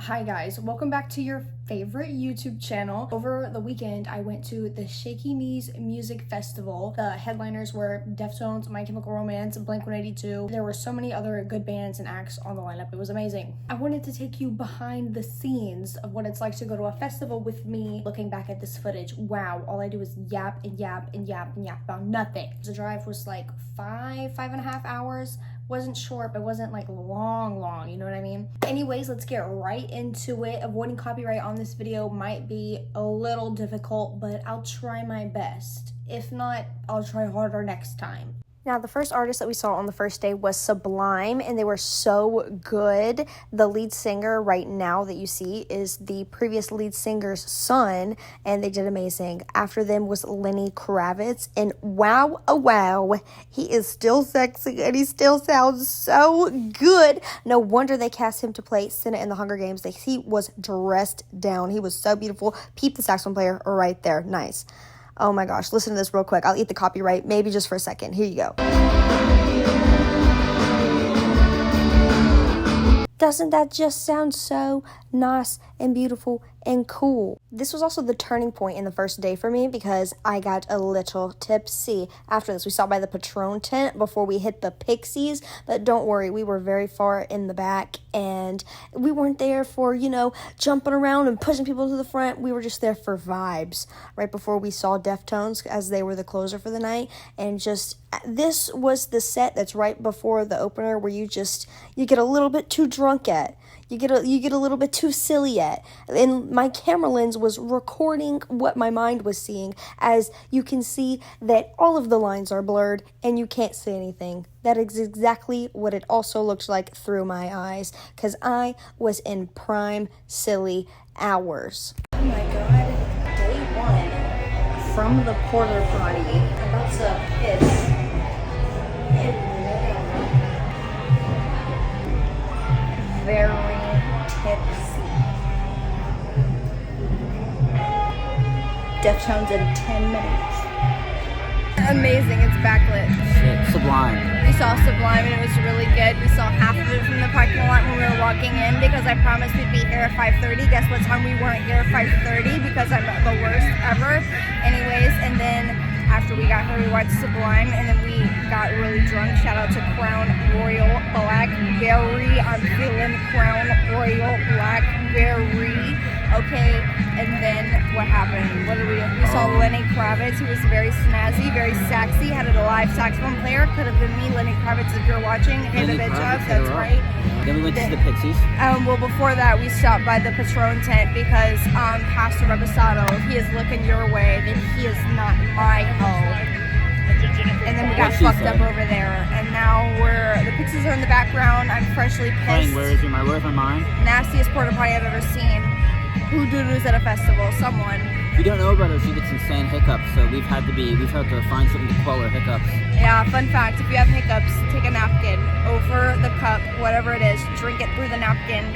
Hi guys, welcome back to your favorite YouTube channel. Over the weekend, I went to the Shaky Knees Music Festival. The headliners were Deftones, My Chemical Romance, Blink-182. There were so many other good bands and acts on the lineup. It was amazing. I wanted to take you behind the scenes of what it's like to go to a festival with me. Looking back at this footage, wow, all I do is yap and yap and yap and yap about nothing. The drive was like five and a half hours. Wasn't short, but wasn't like long, you know what I mean? Anyways, let's get right into it. Avoiding copyright on this video might be a little difficult, but I'll try my best. If not, I'll try harder next time. Now, the first artist that we saw on the first day was Sublime, and they were so good. The lead singer right now that you see is the previous lead singer's son, and they did amazing. After them was Lenny Kravitz, and wow, oh wow, he is still sexy, and he still sounds so good. No wonder they cast him to play Senna in the Hunger Games. He was dressed down. He was so beautiful. Peep the saxophone player right there. Nice. Oh my gosh, listen to this real quick. I'll eat the copyright, maybe just for a second. Here you go. Doesn't that just sound so nice and beautiful and cool? This was also the turning point in the first day for me because I got a little tipsy. After this, we stopped by the Patron tent before we hit the Pixies, but don't worry, we were very far in the back and we weren't there for, you know, jumping around and pushing people to the front. We were just there for vibes right before we saw Deftones as they were the closer for the night. And just, this was the set that's right before the opener where you get a little bit too drunk at. You get a little bit too silly at. And my camera lens was recording what my mind was seeing, as you can see that all of the lines are blurred and you can't see anything. That is exactly what it also looked like through my eyes, because I was in prime silly hours. Oh my god, day one from the porter potty. I'm about to piss. Very tipsy. Deftones in 10 minutes. Amazing, it's backlit. Sublime. We saw Sublime and it was really good. We saw half of it from the parking lot when we were walking in because I promised we'd be here at 5:30. Guess what time we weren't here at 5:30 because I'm the worst ever. Anyways, and then after we got here, we watched Sublime, and then we got really drunk. Shout out to Crown Royal Blackberry. I'm feeling Crown Royal Blackberry. Okay, and then what happened? What did we do? We saw Lenny Kravitz. He was very snazzy, very sexy. Had a live saxophone player. Could have been me, Lenny Kravitz, if you're watching. Hey, the bitch up. That's right. Then we went to the Pixies. Well, before that, we stopped by the Patron tent because Pastor Reposado, he is looking your way, and he is not my hoe. And then we got fucked up over there, and now the Pixies are in the background. I'm freshly pissed. Where's my mind? Nastiest porta potty I've ever seen. Who doo-doos at a festival? Someone. If you don't know about her, she gets insane hiccups, so we've had to find something to quell her hiccups. Yeah, fun fact, if you have hiccups, take a napkin over the cup, whatever it is, drink it through the napkin.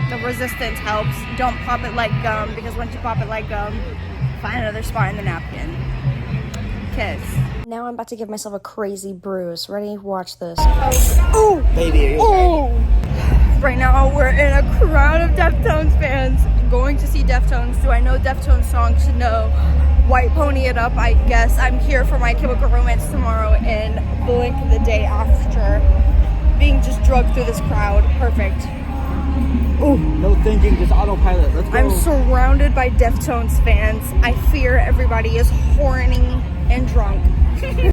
The resistance helps. Don't pop it like gum, because once you pop it like gum, find another spot in the napkin. Kiss. Now I'm about to give myself a crazy bruise. Ready? Watch this. Oh! Baby, oh! Right now we're in a crowd of Deftones fans going to see Deftones. Do I know Deftones songs? No. White Pony It Up, I guess. I'm here for My Chemical Romance tomorrow and Blink the day after. Being just drugged through this crowd. Perfect. Oh, no thinking, just autopilot. Let's go. I'm surrounded by Deftones fans. I fear everybody is horny and drunk.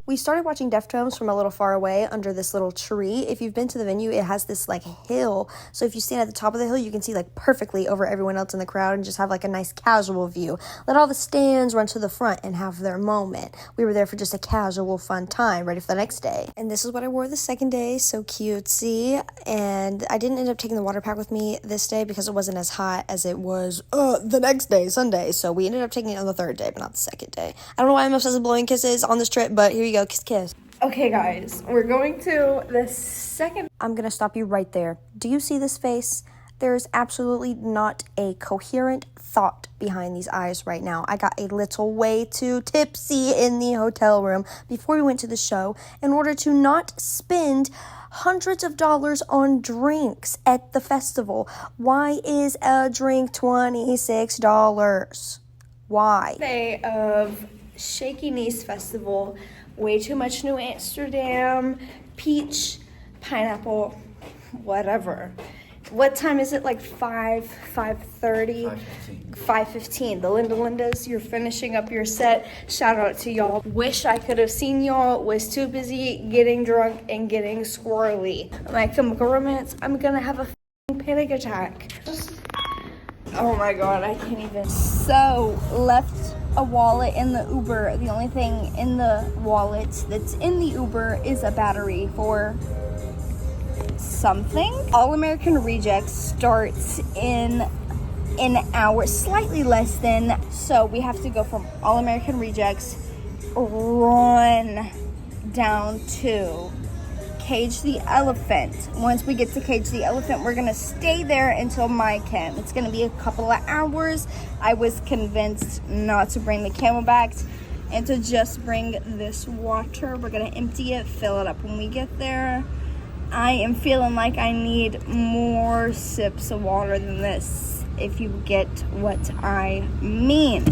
We started watching Deftones from a little far away under this little tree. If you've been to the venue, it has this like hill. So if you stand at the top of the hill, you can see like perfectly over everyone else in the crowd and just have like a nice casual view. Let all the stands run to the front and have their moment. We were there for just a casual fun time, ready for the next day. And this is what I wore the second day, so cutesy. And I didn't end up taking the water pack with me this day because it wasn't as hot as it was the next day, Sunday. So we ended up taking it on the third day, but not the second day. I don't know why I'm obsessed with blowing kisses on this trip, but here you go, kiss, kiss. Okay, guys, we're going to the second. I'm gonna stop you right there. Do you see this face? There's absolutely not a coherent thought behind these eyes right now. I got a little way too tipsy in the hotel room before we went to the show in order to not spend hundreds of dollars on drinks at the festival. Why is a drink $26? Why? Day of Shaky Knees Festival. Way too much New Amsterdam, peach, pineapple, whatever. What time is it? Like 5:30? 5:15. The Lindas, you're finishing up your set. Shout out to y'all. Wish I could have seen y'all. Was too busy getting drunk and getting squirrely. My Chemical Romance, I'm gonna have a panic attack. Oh my god, I can't even. So, left a wallet in the Uber. The only thing in the wallet that's in the Uber is a battery for something. All American Rejects starts in an hour, slightly less than. So we have to go from All American Rejects, run down to Cage the Elephant. Once we get to Cage the Elephant, we're gonna stay there until my chem. It's gonna be a couple of hours. I was convinced not to bring the Camelbacks and to just bring this water. We're gonna empty it, fill it up when we get there. I am feeling like I need more sips of water than this, if you get what I mean.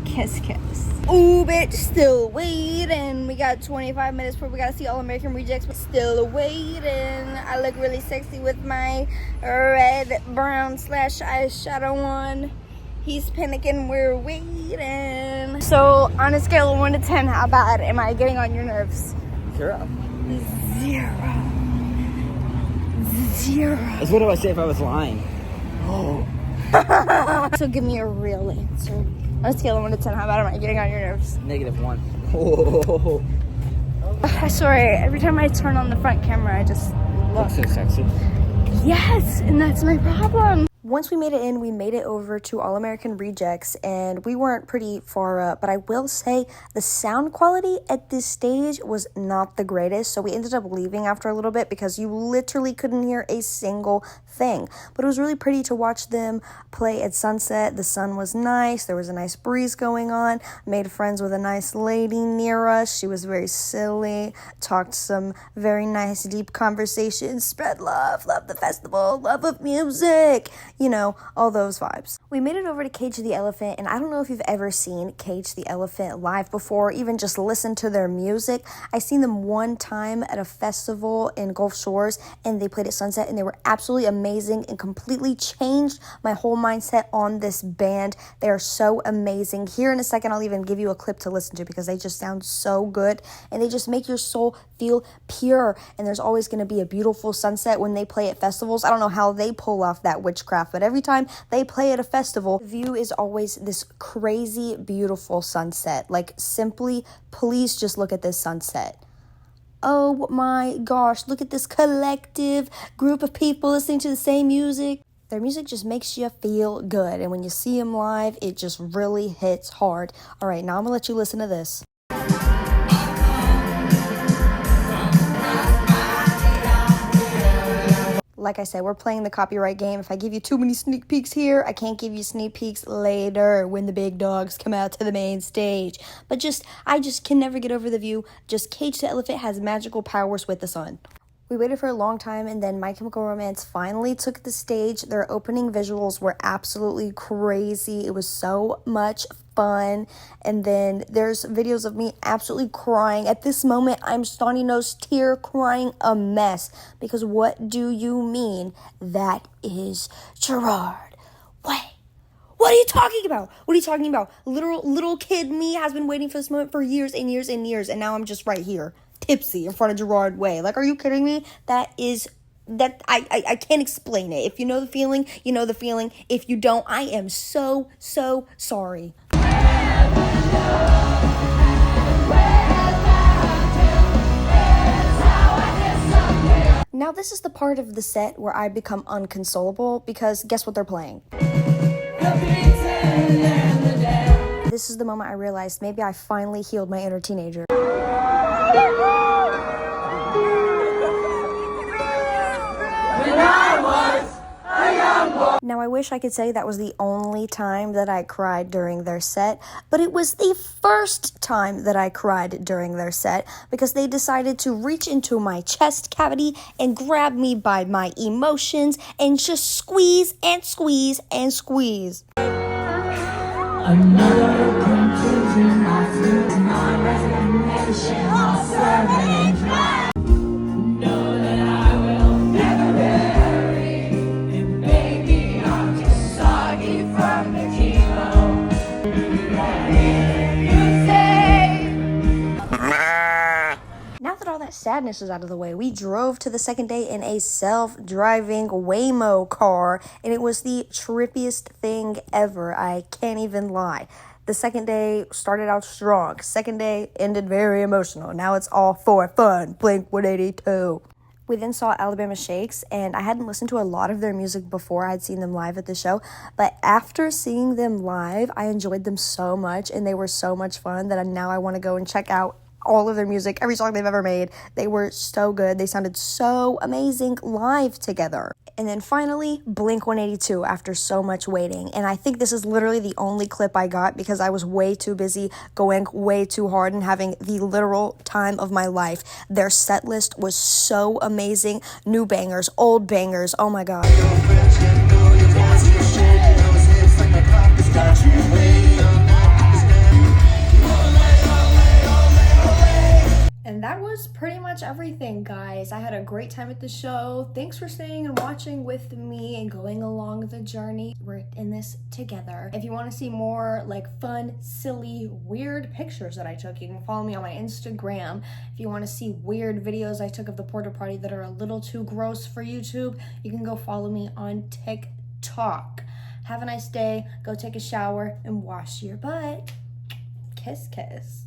Kiss, kiss. Ooh, bitch, still waiting. We got 25 minutes before we gotta see All American Rejects, but still waiting. I look really sexy with my red, brown / eyeshadow on. He's panicking, we're waiting. So, on a scale of 1 to 10, how bad am I getting on your nerves? 0. 0. That's what do I say if I was lying? Oh. So give me a real answer. On a scale of 1 to 10, how bad am I getting on your nerves? -1. Oh. I swear, every time I turn on the front camera, I just look. Looks so sexy. Yes, and that's my problem. Once we made it in, we made it over to All American Rejects, and we weren't pretty far up, but I will say the sound quality at this stage was not the greatest, so we ended up leaving after a little bit because you literally couldn't hear a single thing. But it was really pretty to watch them play at sunset. The sun was nice, there was a nice breeze going on, made friends with a nice lady near us. She was very silly, talked some very nice deep conversations, spread love the festival, love of music. You know, all those vibes. We made it over to Cage the Elephant, and I don't know if you've ever seen Cage the Elephant live before, even just listened to their music. I seen them one time at a festival in Gulf Shores, and they played at sunset, and they were absolutely amazing and completely changed my whole mindset on this band. They are so amazing. Here in a second, I'll even give you a clip to listen to because they just sound so good, and they just make your soul feel pure, and there's always going to be a beautiful sunset when they play at festivals. I don't know how they pull off that witchcraft, but every time they play at a festival, the view is always this crazy, beautiful sunset. Like, simply, please just look at this sunset. Oh my gosh, look at this collective group of people listening to the same music. Their music just makes you feel good, and when you see them live, it just really hits hard. All right, now I'm gonna let you listen to this. Like I said, we're playing the copyright game. If I give you too many sneak peeks here, I can't give you sneak peeks later when the big dogs come out to the main stage. But I just can never get over the view. Just Cage the Elephant has magical powers with the sun. We waited for a long time, and then My Chemical Romance finally took the stage. Their opening visuals were absolutely crazy. It was so much fun. And then there's videos of me absolutely crying. At this moment, I'm snotty nose tear crying a mess. Because what do you mean? That is Gerard Way. What are you talking about? What are you talking about? Little kid me has been waiting for this moment for years and years and years, and now I'm just right here, tipsy in front of Gerard Way. Like, are you kidding me? I can't explain it. If you know the feeling, you know the feeling. If you don't, I am so sorry. Now this is the part of the set where I become unconsolable because guess what they're playing? This is the moment I realized maybe I finally healed my inner teenager. When I was Now, I wish I could say that was the only time that I cried during their set, but it was the first time that I cried during their set because they decided to reach into my chest cavity and grab me by my emotions and just squeeze and squeeze and squeeze. Another conclusion after my resignation of servant. Know that I will never marry, and baby I'm just soggy from the chemo. You say. Now that all that sadness is out of the way, we drove to the second day in a self-driving Waymo car, and it was the trippiest thing ever. I can't even lie. The second day started out strong. Second day ended very emotional. Now it's all for fun. Blink 182. We then saw Alabama Shakes, and I hadn't listened to a lot of their music before. I had seen them live at the show, but after seeing them live, I enjoyed them so much, and they were so much fun that now I want to go and check out all of their music, every song they've ever made. They were so good. They sounded so amazing live together. And then finally, Blink 182 after so much waiting. And I think this is literally the only clip I got because I was way too busy going way too hard and having the literal time of my life. Their set list was so amazing. New bangers, old bangers. Oh my God. And that was pretty much everything, guys. I had a great time at the show. Thanks for staying and watching with me and going along the journey. We're in this together. If you want to see more like fun, silly, weird pictures that I took, you can follow me on my Instagram. If you want to see weird videos I took of the porta potty that are a little too gross for YouTube, you can go follow me on TikTok. Have a nice day. Go take a shower and wash your butt. Kiss, kiss.